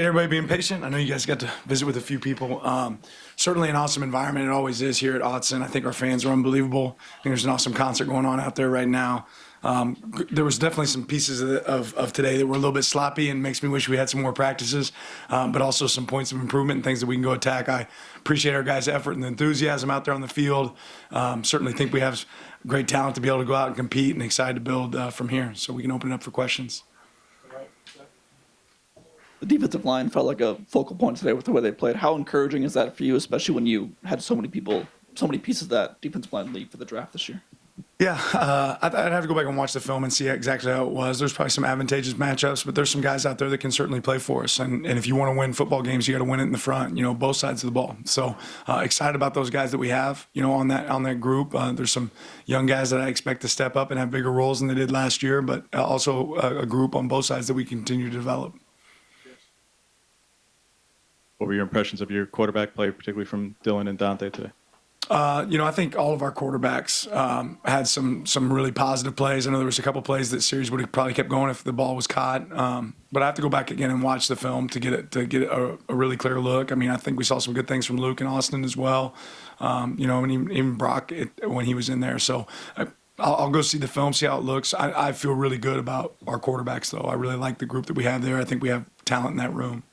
Everybody being patient. I know you guys got to visit with a few people. Certainly an awesome environment. It always is here at Autzen. I think our fans are unbelievable. I think there's an awesome concert going on out there right now. There was definitely some pieces of today that were a little bit sloppy and makes me wish we had some more practices, but also some points of improvement and things that we can go attack. I appreciate our guys' effort and enthusiasm out there on the field. Certainly think we have great talent to be able to go out and compete, and excited to build from here. So we can open it up for questions. The defensive line felt like a focal point today with the way they played. How encouraging is that for you, especially when you had so many pieces of that defensive line leave for the draft this year? Yeah, I'd have to go back and watch the film and see exactly how it was. There's probably some advantageous matchups, but there's some guys out there that can certainly play for us. And if you want to win football games, you got to win it in the front, both sides of the ball. So excited about those guys that we have, on that group. There's some young guys that I expect to step up and have bigger roles than they did last year, but also a group on both sides that we continue to develop. What were your impressions of your quarterback play, particularly from Dylan and Dante today? I think all of our quarterbacks had some really positive plays. I know there was a couple plays that series would have probably kept going if the ball was caught. But I have to go back again and watch the film to get a really clear look. I mean, I think we saw some good things from Luke and Austin as well. And even Brock when he was in there. So I'll go see the film, see how it looks. I feel really good about our quarterbacks, though. I really like the group that we have there. I think we have talent in that room.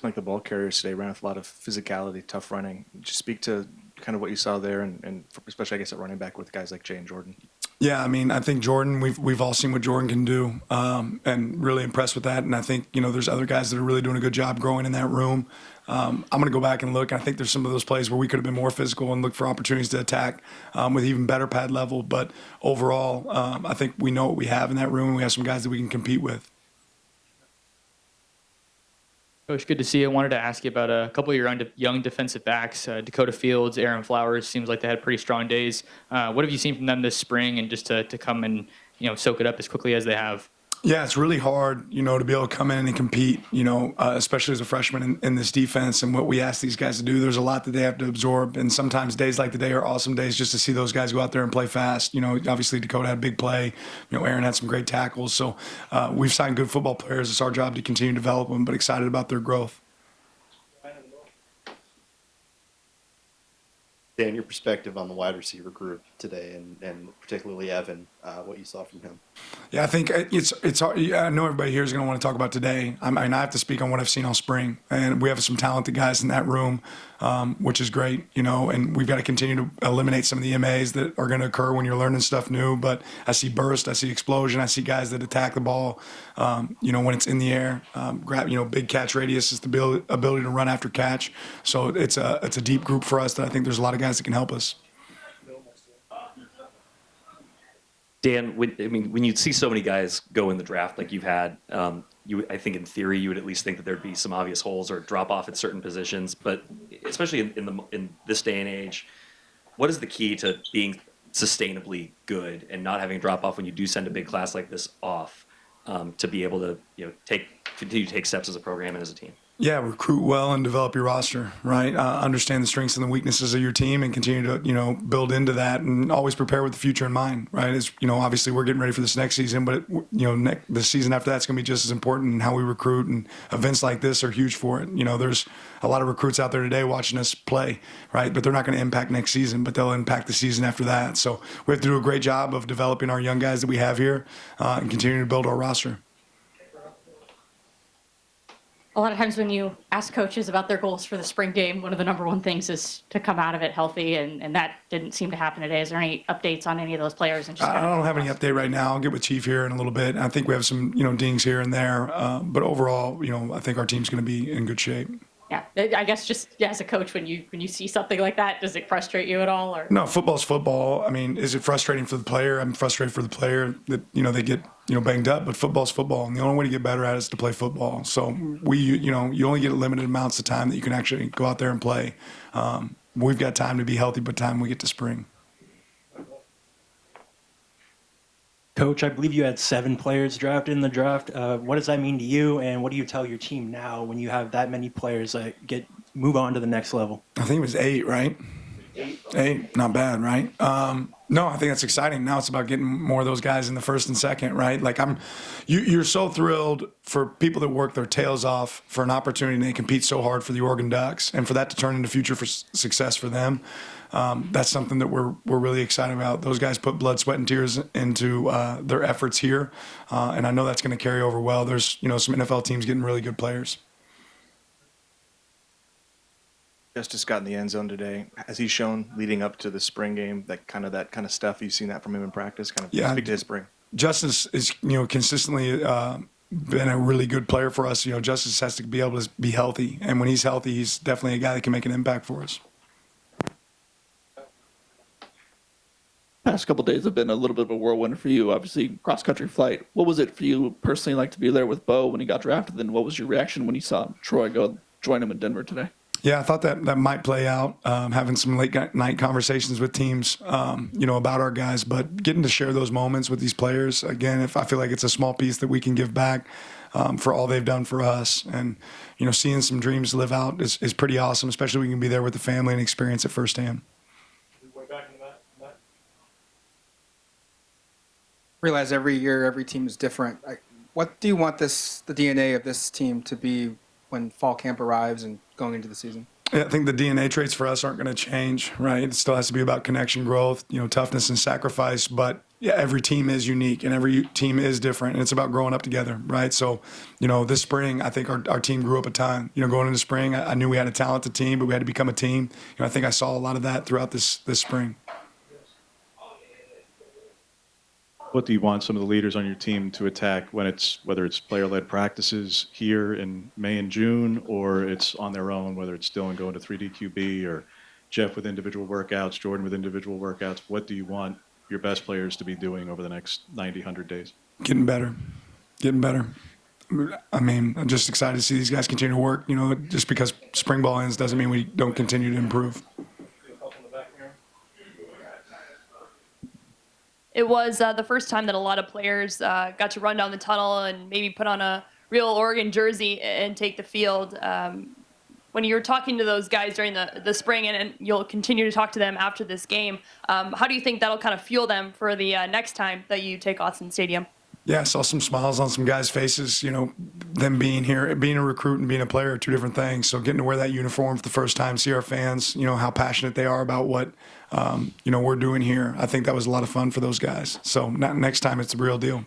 Like the ball carriers today ran with a lot of physicality, tough running. Just speak to kind of what you saw there, and especially I guess at running back with guys like Jay and Jordan. Yeah, I mean, I think Jordan. We've all seen what Jordan can do, and really impressed with that. And I think there's other guys that are really doing a good job growing in that room. I'm going to go back and look. I think there's some of those plays where we could have been more physical and look for opportunities to attack with even better pad level. But overall, I think we know what we have in that room. We have some guys that we can compete with. Coach, good to see you. I wanted to ask you about a couple of your young defensive backs, Dakota Fields, Aaron Flowers. Seems like they had pretty strong days. What have you seen from them this spring, and just to come and soak it up as quickly as they have? Yeah, it's really hard, to be able to come in and compete, especially as a freshman in this defense and what we ask these guys to do. There's a lot that they have to absorb, and sometimes days like today are awesome days just to see those guys go out there and play fast. Obviously Dakota had a big play. Aaron had some great tackles. So we've signed good football players. It's our job to continue to develop them, but excited about their growth. Dan, your perspective on the wide receiver group today, and particularly Evan, what you saw from him. Yeah, I think it's hard. I know everybody here is going to want to talk about today. I mean, I have to speak on what I've seen all spring, and we have some talented guys in that room, which is great, and we've got to continue to eliminate some of the MAs that are going to occur when you're learning stuff new. But I see burst, I see explosion, I see guys that attack the ball, when it's in the air, grab, big catch radius is the ability to run after catch. So it's a deep group for us that I think there's a lot of guys that can help us. Dan, when you see so many guys go in the draft like you've had, I think in theory you would at least think that there'd be some obvious holes or drop off at certain positions. But especially in this day and age, what is the key to being sustainably good and not having drop off when you do send a big class like this off, to be able to continue to take steps as a program and as a team? Yeah, recruit well and develop your roster, right? Understand the strengths and the weaknesses of your team and continue to, build into that, and always prepare with the future in mind, right? As obviously we're getting ready for this next season, but the season after that's going to be just as important in how we recruit, and events like this are huge for it. There's a lot of recruits out there today watching us play, right? But they're not going to impact next season, but they'll impact the season after that. So we have to do a great job of developing our young guys that we have here, and continuing to build our roster. A lot of times when you ask coaches about their goals for the spring game, one of the number one things is to come out of it healthy, and that didn't seem to happen today. Is there any updates on any of those players? And I don't have any update right now. I'll get with Chief here in a little bit. I think we have some, dings here and there. But overall, I think our team's going to be in good shape. Yeah, I guess just as a coach, when you see something like that, does it frustrate you at all? Or no, football's football. I mean, is it frustrating for the player? I'm frustrated for the player that they get banged up, but football's football, and the only way to get better at it is to play football. So you only get limited amounts of time that you can actually go out there and play. We've got time to be healthy by the time we get to spring. Coach, I believe you had 7 players drafted in the draft. What does that mean to you, and what do you tell your team now when you have that many players that move on to the next level? I think it was 8, right? Eight, not bad, right? No, I think that's exciting. Now it's about getting more of those guys in the first and second, right? Like you're so thrilled for people that work their tails off for an opportunity and they compete so hard for the Oregon Ducks, and for that to turn into future for success for them. That's something that we're really excited about. Those guys put blood, sweat, and tears into their efforts here, and I know that's going to carry over well. There's some NFL teams getting really good players. Justice got in the end zone today. Has he shown leading up to the spring game that kind of stuff? You've seen that from him in practice. Kind of Yeah. speak to his spring. Justice is consistently been a really good player for us. Justice has to be able to be healthy, and when he's healthy, he's definitely a guy that can make an impact for us. Past couple days have been a little bit of a whirlwind for you. Obviously, cross country flight. What was it for you personally like to be there with Bo when he got drafted? Then what was your reaction when you saw Troy go join him in Denver today? Yeah, I thought that might play out, having some late night conversations with teams, about our guys, but getting to share those moments with these players, again, if I feel like it's a small piece that we can give back for all they've done for us. And, seeing some dreams live out is pretty awesome, especially when we can be there with the family and experience it firsthand. Realize every year, every team is different. What do you want the DNA of this team to be when fall camp arrives and going into the season? Yeah, I think the DNA traits for us aren't going to change, right? It still has to be about connection, growth, toughness and sacrifice. But yeah, every team is unique and every team is different, and it's about growing up together, right? So, this spring, I think our team grew up a ton. Going into spring, I knew we had a talented team, but we had to become a team. I think I saw a lot of that throughout this spring. What do you want some of the leaders on your team to attack whether it's player-led practices here in May and June, or it's on their own, whether it's Dylan going to 3D QB or Jeff with individual workouts, Jordan with individual workouts? What do you want your best players to be doing over the next 90, 100 days? Getting better. I mean, I'm just excited to see these guys continue to work. Just because spring ball ends doesn't mean we don't continue to improve. It was the first time that a lot of players got to run down the tunnel and maybe put on a real Oregon jersey and take the field. When you were talking to those guys during the spring, and you'll continue to talk to them after this game, how do you think that'll kind of fuel them for the next time that you take Autzen Stadium? Yeah, I saw some smiles on some guys' faces. Them being here, being a recruit and being a player are two different things. So getting to wear that uniform for the first time, see our fans, how passionate they are about what, we're doing here. I think that was a lot of fun for those guys. So next time it's the real deal.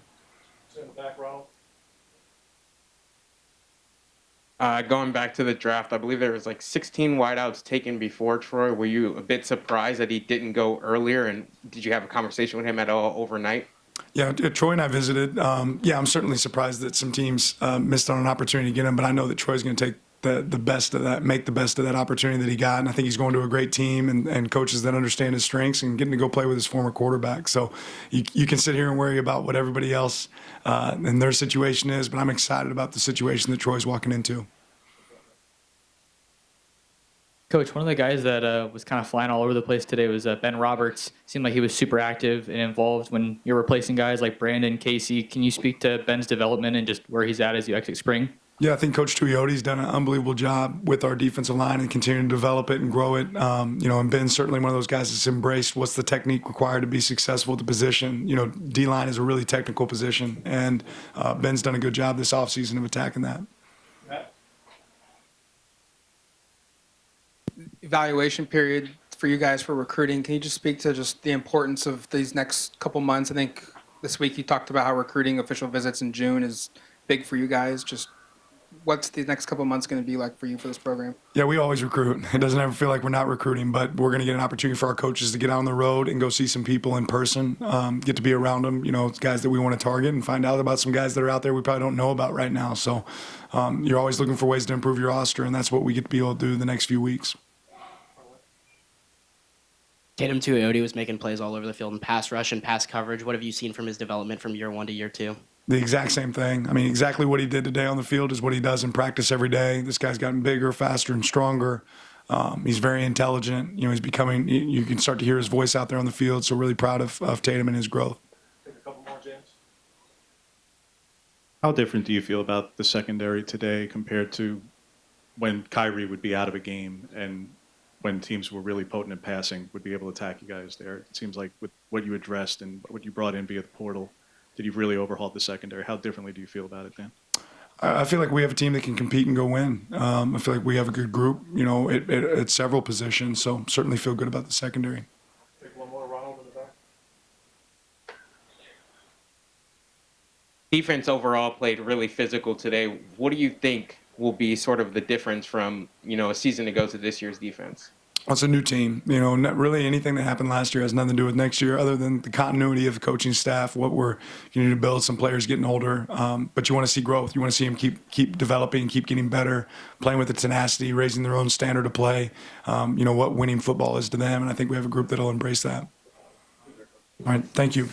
Going back to the draft, I believe there was like 16 wideouts taken before Troy. Were you a bit surprised that he didn't go earlier? And did you have a conversation with him at all overnight? Yeah, Troy and I visited. I'm certainly surprised that some teams missed on an opportunity to get him, but I know that Troy's going to take the best of that, make the best of that opportunity that he got. And I think he's going to a great team and coaches that understand his strengths and getting to go play with his former quarterback. So you can sit here and worry about what everybody else and their situation is, but I'm excited about the situation that Troy's walking into. Coach, one of the guys that was kind of flying all over the place today was Ben Roberts. Seemed like he was super active and involved when you're replacing guys like Brandon, Casey. Can you speak to Ben's development and just where he's at as you exit spring? Yeah, I think Coach Tuiotti's done an unbelievable job with our defensive line and continuing to develop it and grow it. And Ben's certainly one of those guys that's embraced what's the technique required to be successful at the position. D-line is a really technical position, and Ben's done a good job this offseason of attacking that. Evaluation period for you guys for recruiting. Can you just speak to just the importance of these next couple months? I think this week you talked about how recruiting official visits in June is big for you guys. Just what's the next couple months going to be like for you for this program? Yeah, we always recruit. It doesn't ever feel like we're not recruiting, but we're going to get an opportunity for our coaches to get out on the road and go see some people in person, get to be around them, guys that we want to target and find out about some guys that are out there we probably don't know about right now. So you're always looking for ways to improve your roster, and that's what we get to be able to do the next few weeks. Tatum Tuioti was making plays all over the field in pass rush and pass coverage. What have you seen from his development from year one to year two? The exact same thing. I mean, exactly what he did today on the field is what he does in practice every day. This guy's gotten bigger, faster, and stronger. He's very intelligent. He's becoming, you can start to hear his voice out there on the field. So really proud of Tatum and his growth. Take a couple more, James. How different do you feel about the secondary today compared to when Kyrie would be out of a game and when teams were really potent in passing would be able to attack you guys there. It seems like with what you addressed and what you brought in via the portal, that you've really overhauled the secondary. How differently do you feel about it, Dan? I feel like we have a team that can compete and go win. I feel like we have a good group, at several positions. So certainly feel good about the secondary. Take one more, Ronald, in the back. Defense overall played really physical today. What do you think will be sort of the difference from, a season ago to this year's defense? Well, it's a new team. Not really anything that happened last year has nothing to do with next year, other than the continuity of the coaching staff. What we're going to build. Some players getting older, but you want to see growth. You want to see them keep developing, keep getting better, playing with the tenacity, raising their own standard of play. What winning football is to them, and I think we have a group that'll embrace that. All right, thank you.